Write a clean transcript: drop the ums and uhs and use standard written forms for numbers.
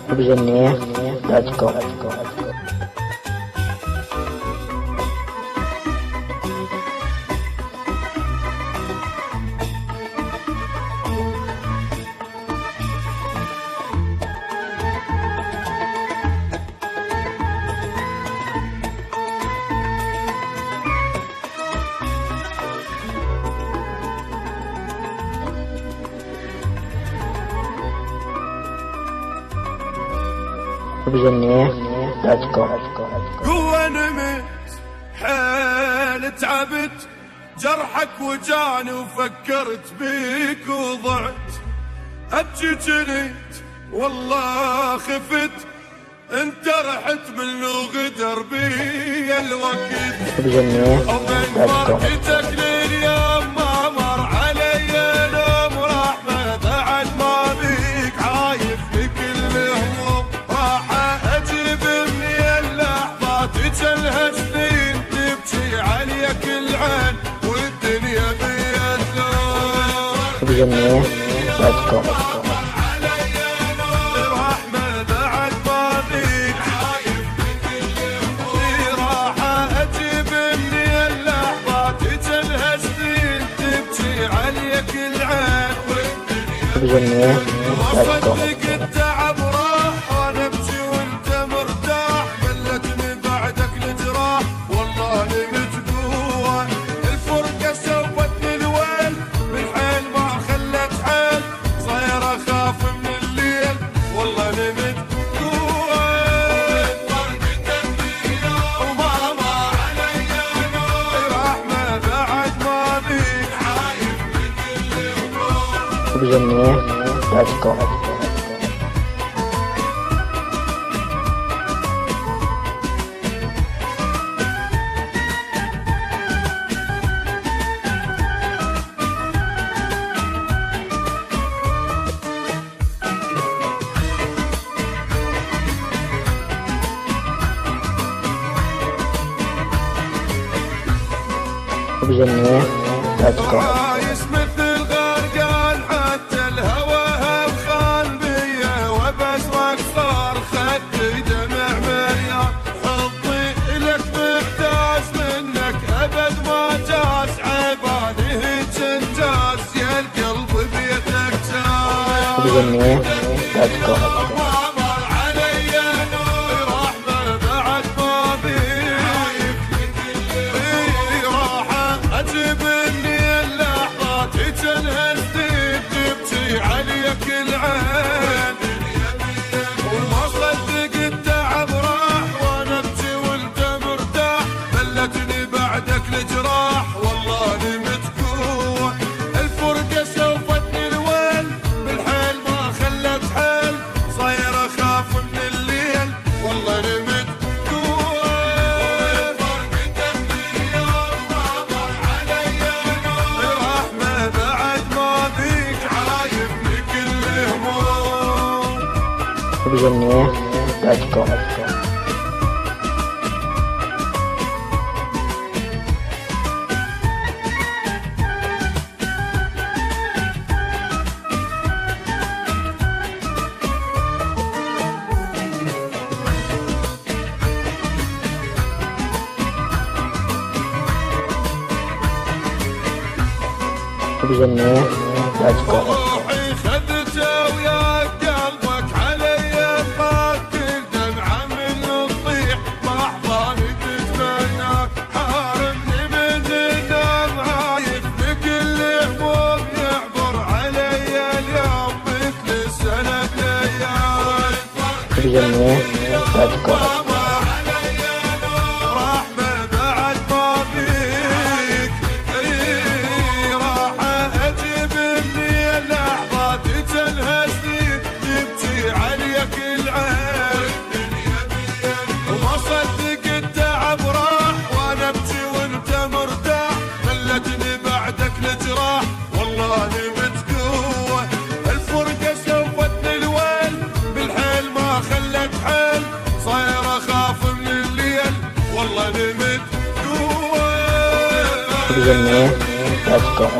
بجنيه.com. بجنيه.com. قوة نمت حيل تعبت، جرحك وجعني وفكرت بيك وضعت، ابكي جنيت والله خفت، انت رحت من غدر بي الوقت. بجنيه.com. لليوم ما مر علي نوم، رحمة بعد ما بيك عايف بكل هموم، راح اجيب مني اللحظات تجلها سنين، تبكي عليك العين والدنيا بيا تلوم. بجنيه.com. بجنيه.com. التعب راح وانا ابكي وانت مرتاح، ملتني بعدك الجراح والله نمت قوة، الفرقة سوتني الويل من حيل ما خلت حيل، صاير اخاف من الليل والله نمت قوة. وما علي نور، رحمة بعد ما بيك عايف بكل هموم. بجنيه.com. بجنيه.com. عايش مثل غرقان حتى الهوى هم خان بيا، وبسرق صار خدي دمع مليان، حظي لك محتاج منك ابد ما جاز، عباده جنجاز يا القلب بيتك جاز. بجنيه.com. عليك العين وما صدق التعب راح، وانا ابكي وانت مرتاح، ملتني بعدك الجراح والله نمت قوة، الفرقة سوفتني الويل بالحيل ما خلت حيل، صاير اخاف من الليل والله نمت قوة. فرقتك اليوم ما مر علي نور، رحمة بعد ما بيك عايف بكل هموم. بجنيه.com. بجنيه.com. روحي خذته ويا قلبك علي مقاتل، دمعة من تطيح لحظاني تتمناك، حارمني من النوم عايف بكل هموم، يعبر علي اليوم مثل السنة الايام. بجنيه.com. والله نمت جوا. بجنيه.com.